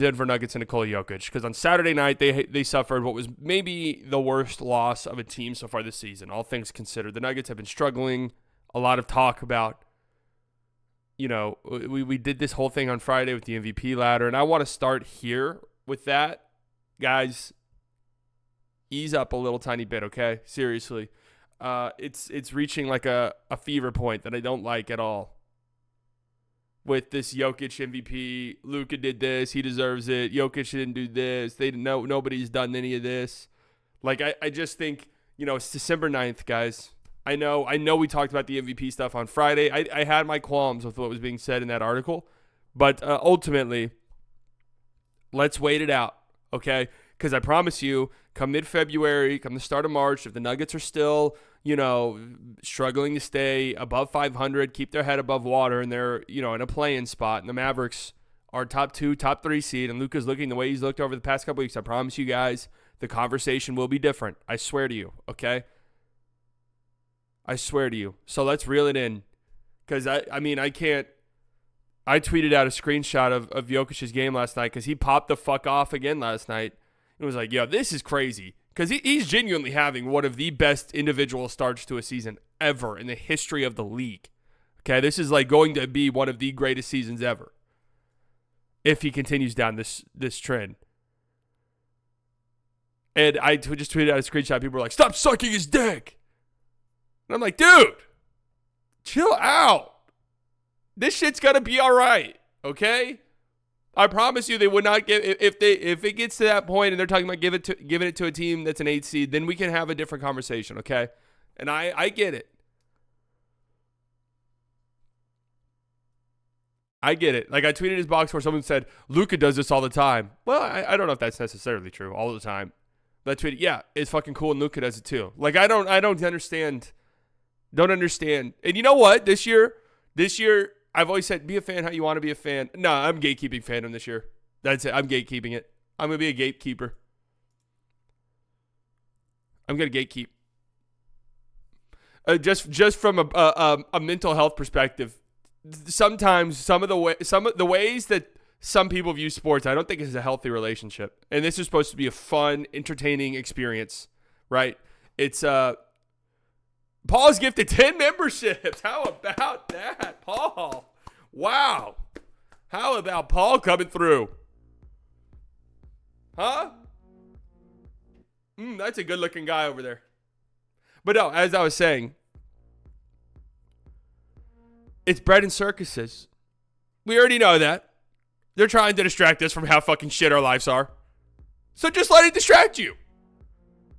Denver Nuggets and Nikola Jokic, because on Saturday night they suffered what was maybe the worst loss of a team so far this season, all things considered. The Nuggets have been struggling. A lot of talk about, we did this whole thing on Friday with the MVP ladder, and I want to start here with that. Guys, ease up a little tiny bit, okay? Seriously. It's reaching like a fever point that I don't like at all. With this Jokic MVP, Luka did this, he deserves it. Jokic didn't do this. Nobody's done any of this. Like I just think, it's December 9th, guys. I know we talked about the MVP stuff on Friday. I had my qualms with what was being said in that article, but ultimately, let's wait it out, okay? Because I promise you, come mid-February, come the start of March, if the Nuggets are still, struggling to stay above 500, keep their head above water, and they're, in a play-in spot, and the Mavericks are top 2, top 3 seed, and Luka's looking the way he's looked over the past couple weeks, I promise you guys, the conversation will be different. I swear to you, okay? I swear to you. So let's reel it in. Because, I can't. I tweeted out a screenshot of Jokic's game last night because he popped the fuck off again last night. It was like, yo, this is crazy. Because he's genuinely having one of the best individual starts to a season ever in the history of the league. Okay, this is like going to be one of the greatest seasons ever if he continues down this trend. And I just tweeted out a screenshot. People were like, stop sucking his dick. And I'm like, dude, chill out. This shit's going to be all right, okay? I promise you they would not give if it gets to that point and they're talking about giving it to a team that's an 8 seed, then we can have a different conversation, okay? And I get it. I get it. Like I tweeted his box where someone said, Luka does this all the time. Well, I don't know if that's necessarily true all the time. But I tweeted, yeah, it's fucking cool and Luka does it too. Like I don't understand. Don't understand. And you know what? This year, I've always said, be a fan how you want to be a fan. No, I'm gatekeeping fandom this year. That's it. I'm gatekeeping it. I'm going to be a gatekeeper. I'm going to gatekeep. Just from a mental health perspective, sometimes some of the ways that some people view sports, I don't think is a healthy relationship. And this is supposed to be a fun, entertaining experience, right? It's Paul's gifted 10 memberships. How about that, Paul? Wow. How about Paul coming through? Huh? That's a good-looking guy over there. But no, as I was saying, it's bread and circuses. We already know that. They're trying to distract us from how fucking shit our lives are. So just let it distract you.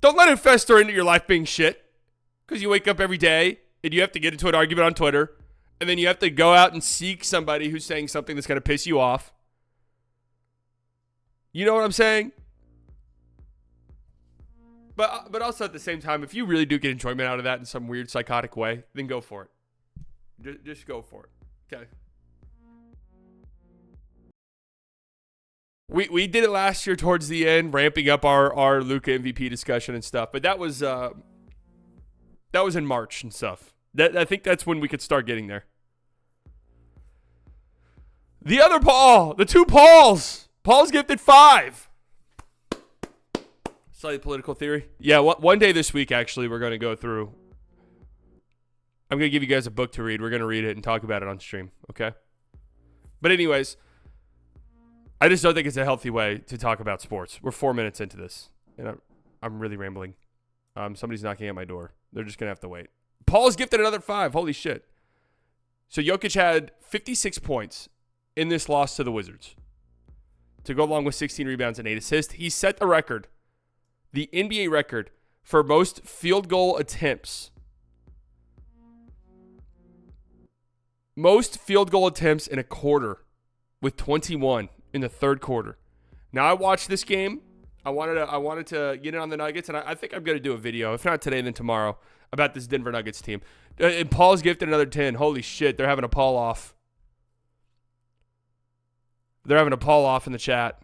Don't let it fester into your life being shit. Because you wake up every day and you have to get into an argument on Twitter. And then you have to go out and seek somebody who's saying something that's going to piss you off. You know what I'm saying? But also at the same time, if you really do get enjoyment out of that in some weird psychotic way, then go for it. Just go for it. Okay. We did it last year towards the end, ramping up our Luka MVP discussion and stuff. But that was in March and stuff. I think that's when we could start getting there. The other Paul, the two Pauls. Paul's gifted 5. Slightly political theory. Yeah, one day this week, actually, we're going to go through. I'm going to give you guys a book to read. We're going to read it and talk about it on stream, okay? But anyways, I just don't think it's a healthy way to talk about sports. We're 4 minutes into this, and I'm really rambling. Somebody's knocking at my door. They're just going to have to wait. Paul's gifted another 5. Holy shit. So Jokic had 56 points in this loss to the Wizards to go along with 16 rebounds and 8 assists. He set the record, the NBA record, for most field goal attempts. Most field goal attempts in a quarter with 21 in the third quarter. Now, I watched this game. I wanted to get in on the Nuggets, and I think I'm going to do a video, if not today, then tomorrow, about this Denver Nuggets team. And Paul's gifted another 10. Holy shit, they're having a Paul off. They're having a Paul off in the chat.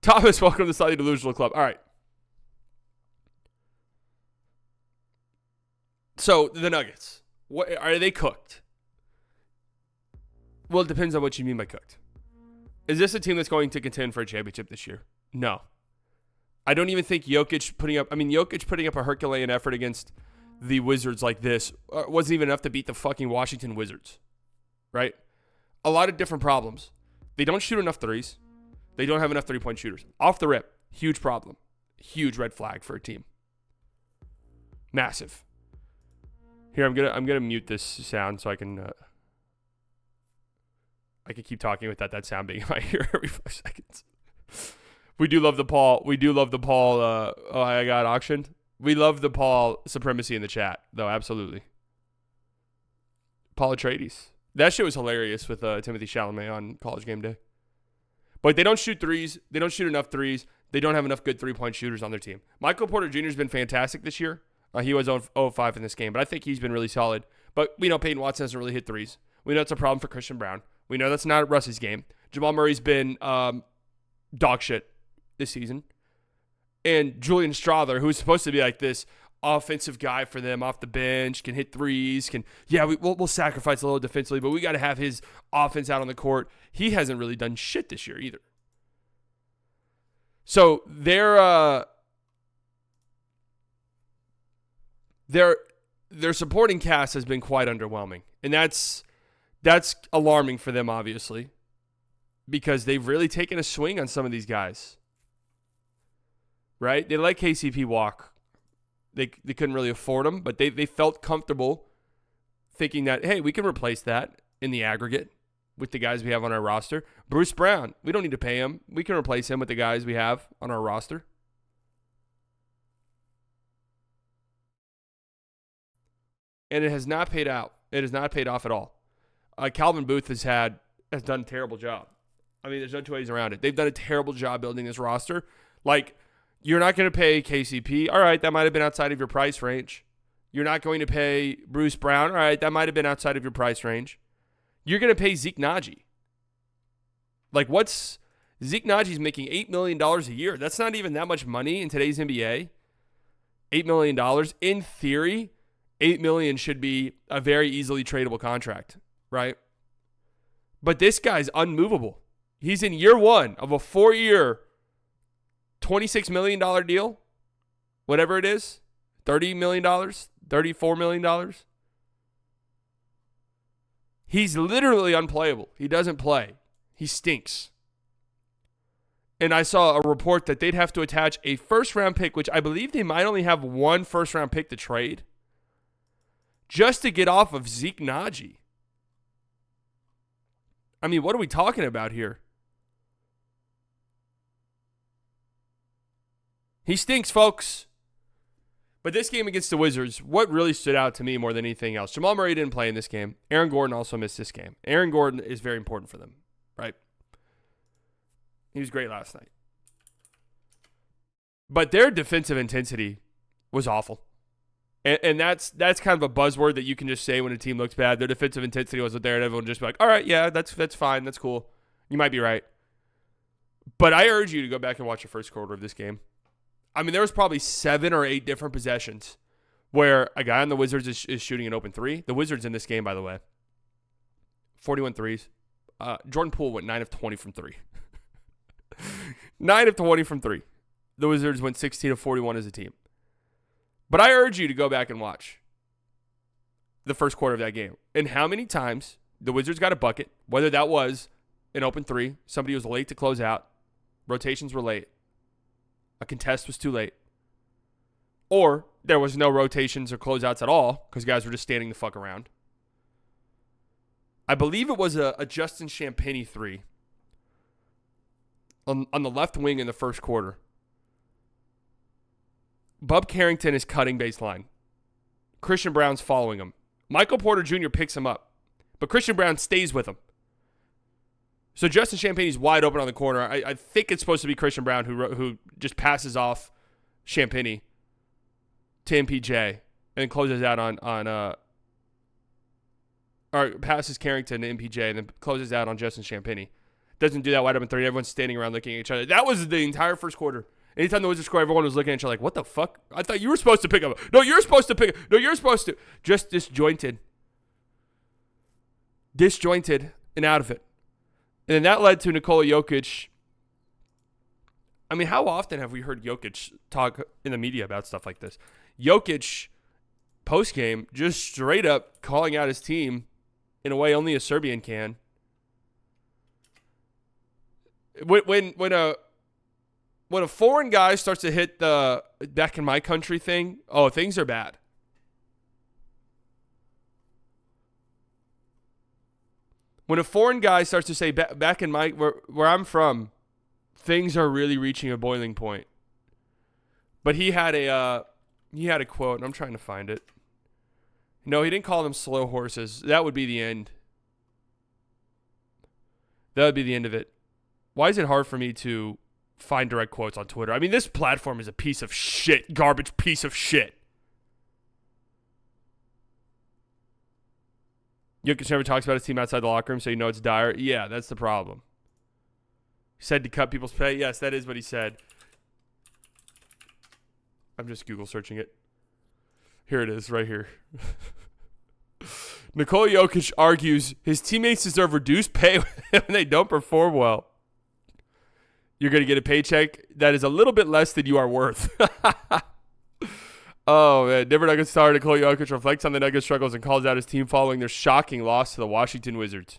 Thomas, welcome to the Slightly Delusional Club. All right. So, the Nuggets. What, are they cooked? Well, it depends on what you mean by cooked. Is this a team that's going to contend for a championship this year? No. I don't even think Jokic putting up a Herculean effort against the Wizards like this wasn't even enough to beat the fucking Washington Wizards, right? A lot of different problems. They don't shoot enough threes. They don't have enough three-point shooters. Off the rip, huge problem. Huge red flag for a team. Massive. Here, I'm gonna mute this sound so I can keep talking without that sound being in my ear every 5 seconds. We do love the Paul. I got auctioned. We love the Paul supremacy in the chat, though, absolutely. Paul Atreides. That shit was hilarious with Timothy Chalamet on College Game Day. But they don't shoot threes. They don't shoot enough threes. They don't have enough good three-point shooters on their team. Michael Porter Jr. has been fantastic this year. He was 0-5 in this game, but I think he's been really solid. But we know Peyton Watson doesn't really hit threes. We know it's a problem for Christian Brown. We know that's not Russ's game. Jamal Murray's been dog shit this season. And Julian Strawther, who's supposed to be like this offensive guy for them off the bench, can hit threes, we'll sacrifice a little defensively, but we got to have his offense out on the court. He hasn't really done shit this year either. So their supporting cast has been quite underwhelming, and that's alarming for them, obviously, because they've really taken a swing on some of these guys. Right? They let KCP walk. They couldn't really afford him, but they felt comfortable thinking that, hey, we can replace that in the aggregate with the guys we have on our roster. Bruce Brown, we don't need to pay him. We can replace him with the guys we have on our roster. And it has not paid out. It has not paid off at all. Calvin Booth has done a terrible job. I mean, there's no two ways around it. They've done a terrible job building this roster. Like, you're not going to pay KCP. All right, that might have been outside of your price range. You're not going to pay Bruce Brown. All right, that might have been outside of your price range. You're going to pay Zeke Naji. Like, Zeke Naji's making $8 million a year. That's not even that much money in today's NBA. $8 million. In theory, $8 million should be a very easily tradable contract, right? But this guy's unmovable. He's in year one of a 4-year, $26 million deal, whatever it is, $30 million, $34 million. He's literally unplayable. He doesn't play. He stinks. And I saw a report that they'd have to attach a first-round pick, which I believe they might only have one first-round pick to trade, just to get off of Zeke Naji. I mean, what are we talking about here? He stinks, folks. But this game against the Wizards, what really stood out to me more than anything else, Jamal Murray didn't play in this game. Aaron Gordon also missed this game. Aaron Gordon is very important for them, right? He was great last night. But their defensive intensity was awful. And that's kind of a buzzword that you can just say when a team looks bad. Their defensive intensity wasn't there, and everyone would just be like, all right, yeah, that's fine. That's cool. You might be right. But I urge you to go back and watch the first quarter of this game. I mean, there was probably 7 or 8 different possessions where a guy on the Wizards is shooting an open three. The Wizards in this game, by the way, 41 threes. Jordan Poole went 9 of 20 from 3. 9 of 20 from 3. The Wizards went 16 of 41 as a team. But I urge you to go back and watch the first quarter of that game. And how many times the Wizards got a bucket, whether that was an open three, somebody was late to close out, rotations were late, a contest was too late, or there was no rotations or closeouts at all because guys were just standing the fuck around. I believe it was a Justin Champagnie three on the left wing in the first quarter. Bub Carrington is cutting baseline. Christian Brown's following him. Michael Porter Jr. picks him up, but Christian Brown stays with him. So Justin Champagnie's wide open on the corner. I think it's supposed to be Christian Brown who just passes off Champagnie to MPJ and then closes out or passes Carrington to MPJ and then closes out on Justin Champagnie. Doesn't do that wide open three. Everyone's standing around looking at each other. That was the entire first quarter. Anytime the Wizards score, everyone was looking at each other like, what the fuck? I thought you were supposed to pick up. No, you're supposed to pick up. No, you're supposed to. Just disjointed. and out of it. And then that led to Nikola Jokic. I mean, how often have we heard Jokic talk in the media about stuff like this? Jokic, post-game, just straight up calling out his team in a way only a Serbian can. When a foreign guy starts to hit the back in my country thing, oh, things are bad. When a foreign guy starts to say back in my where I'm from, things are really reaching a boiling point. But he had a quote, and I'm trying to find it. No, he didn't call them slow horses. That would be the end. That would be the end of it. Why is it hard for me to find direct quotes on Twitter? I mean, this platform is a piece of shit, garbage piece of shit. Jokic never talks about his team outside the locker room, so you know it's dire. Yeah, that's the problem. He said to cut people's pay. Yes, that is what he said. I'm just Google searching it. Here it is, right here. Nikola Jokic argues his teammates deserve reduced pay when they don't perform well. You're going to get a paycheck that is a little bit less than you are worth. Oh, man. Denver Nuggets star Nikola Jokic reflects on the Nuggets' struggles and calls out his team following their shocking loss to the Washington Wizards.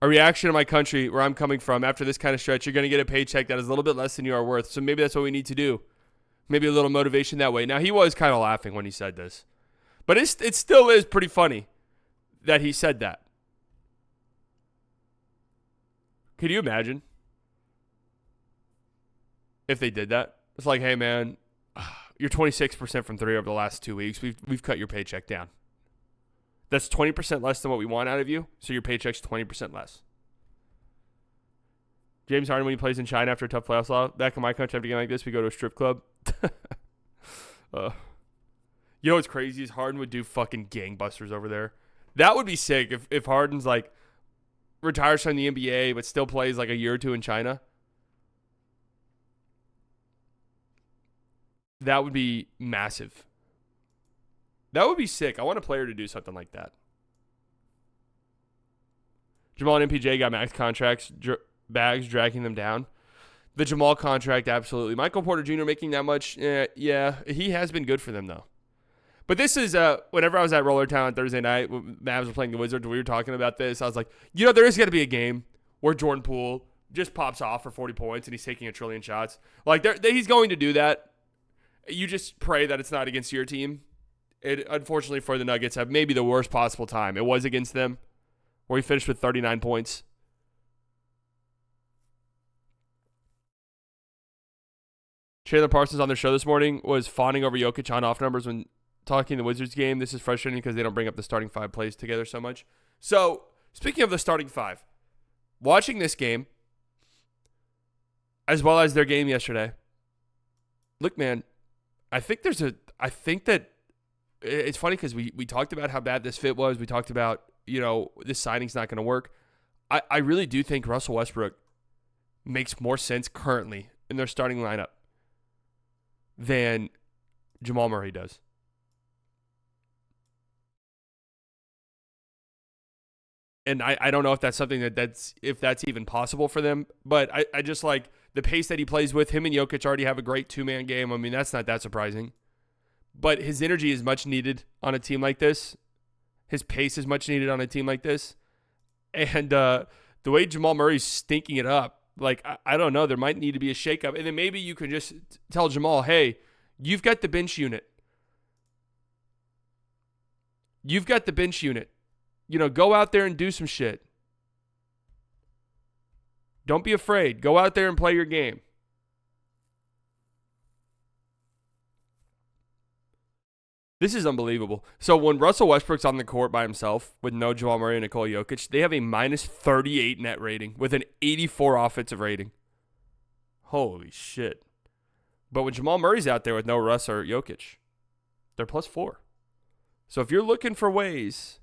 A reaction to my country, where I'm coming from, after this kind of stretch, you're going to get a paycheck that is a little bit less than you are worth. So maybe that's what we need to do. Maybe a little motivation that way. Now, he was kind of laughing when he said this. But it still is pretty funny that he said that. Could you imagine if they did that? It's like, hey, man, you're 26% from three over the last 2 weeks. We've cut your paycheck down. That's 20% less than what we want out of you, so your paycheck's 20% less. James Harden, when he plays in China after a tough playoff loss, back in my country after a game like this, we go to a strip club. You know what's crazy is Harden would do fucking gangbusters over there. That would be sick if Harden's like retires from the NBA but still plays like a year or two in China. That would be massive. That would be sick. I want a player to do something like that. Jamal and MPJ got max contracts, bags dragging them down. The Jamal contract, absolutely. Michael Porter Jr. making that much, yeah, he has been good for them, though. But this is, whenever I was at Roller Town on Thursday night, when Mavs were playing the Wizards, we were talking about this. I was like, there is going to be a game where Jordan Poole just pops off for 40 points and he's taking a trillion shots. Like, he's going to do that. You just pray that it's not against your team. It, unfortunately for the Nuggets, have maybe the worst possible time. It was against them, where he finished with 39 points. Chandler Parsons on their show this morning was fawning over Jokic on off numbers when talking the Wizards game. This is frustrating because they don't bring up the starting five plays together so much. So, speaking of the starting five, watching this game, as well as their game yesterday, look, man, I think that it's funny because we talked about how bad this fit was. We talked about, this signing's not going to work. I really do think Russell Westbrook makes more sense currently in their starting lineup than Jamal Murray does. And I don't know if that's something that's even possible for them, but I just like the pace that he plays with. Him and Jokic already have a great two-man game. I mean, that's not that surprising. But his energy is much needed on a team like this. His pace is much needed on a team like this. And the way Jamal Murray's stinking it up, like, I don't know, there might need to be a shakeup. And then maybe you can just tell Jamal, hey, you've got the bench unit. You've got the bench unit. Go out there and do some shit. Don't be afraid. Go out there and play your game. This is unbelievable. So when Russell Westbrook's on the court by himself with no Jamal Murray and Nikola Jokic, they have a minus 38 net rating with an 84 offensive rating. Holy shit. But when Jamal Murray's out there with no Russ or Jokic, they're plus 4. So if you're looking for ways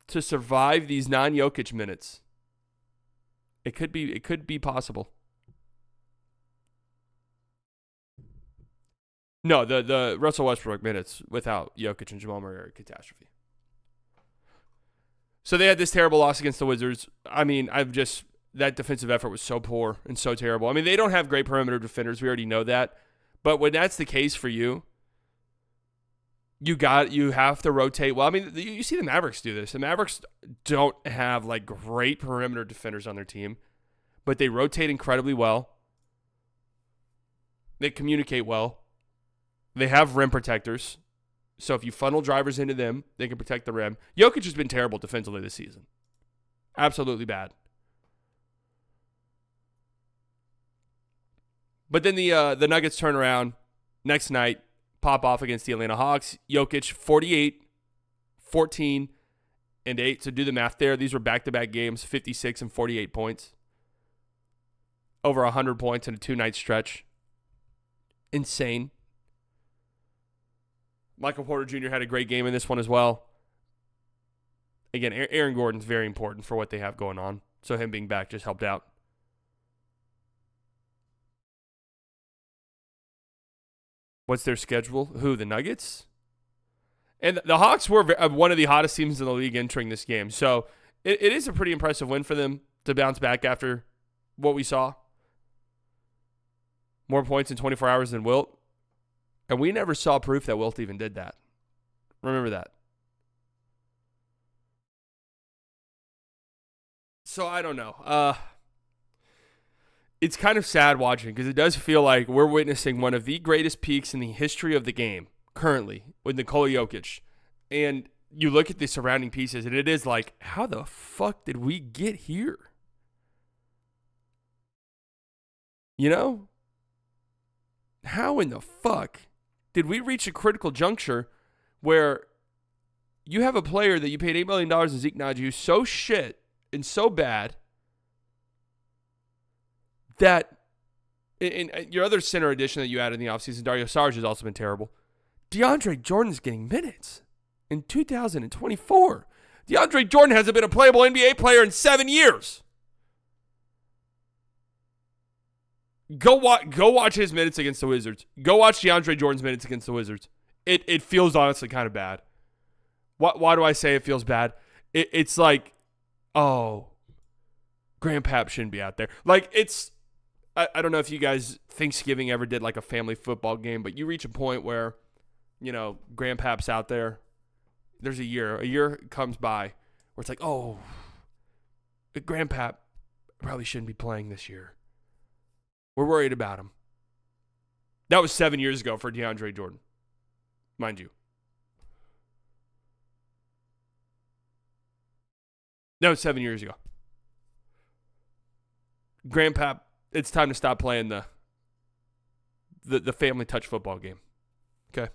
to survive these non-Jokic minutes, it could be possible. No, the Russell Westbrook minutes without Jokic and Jamal Murray are a catastrophe. So they had this terrible loss against the Wizards. I mean, that defensive effort was so poor and so terrible. I mean, they don't have great perimeter defenders. We already know that. But when that's the case for you, you have to rotate. Well, I mean, you see the Mavericks do this. The Mavericks don't have like great perimeter defenders on their team, but they rotate incredibly well. They communicate well. They have rim protectors. So if you funnel drivers into them, they can protect the rim. Jokic has been terrible defensively this season. Absolutely bad. But then the Nuggets turn around next night, pop off against the Atlanta Hawks. Jokic, 48, 14, and 8. So do the math there. These were back-to-back games, 56 and 48 points. Over 100 points in a 2-night stretch. Insane. Michael Porter Jr. had a great game in this one as well. Again, Aaron Gordon's very important for what they have going on. So him being back just helped out. What's their schedule? Who, the Nuggets? And the Hawks were one of the hottest teams in the league entering this game. So it is a pretty impressive win for them to bounce back after what we saw. More points in 24 hours than Wilt. And we never saw proof that Wilt even did that. Remember that. So I don't know. It's kind of sad watching because it does feel like we're witnessing one of the greatest peaks in the history of the game currently with Nikola Jokic. And you look at the surrounding pieces and it is like, how the fuck did we get here? You know? How in the fuck did we reach a critical juncture where you have a player that you paid $8 million in Zeke Naji who's so shit and so bad that in your other center addition that you added in the offseason, Dario Saric, has also been terrible. DeAndre Jordan's getting minutes in 2024. DeAndre Jordan hasn't been a playable NBA player in 7 years. Go watch his minutes against the Wizards. Go watch DeAndre Jordan's minutes against the Wizards. It feels honestly kind of bad. Why do I say it feels bad? It's like, oh, Grandpap shouldn't be out there. Like, it's, I don't know if you guys Thanksgiving ever did like a family football game, but you reach a point where, you know, Grandpap's out there. There's a year comes by where it's like, oh, Grandpap probably shouldn't be playing this year. We're worried about him. That was 7 years ago for DeAndre Jordan, mind you. That was 7 years ago. Grandpap, it's time to stop playing the family touch football game. Okay?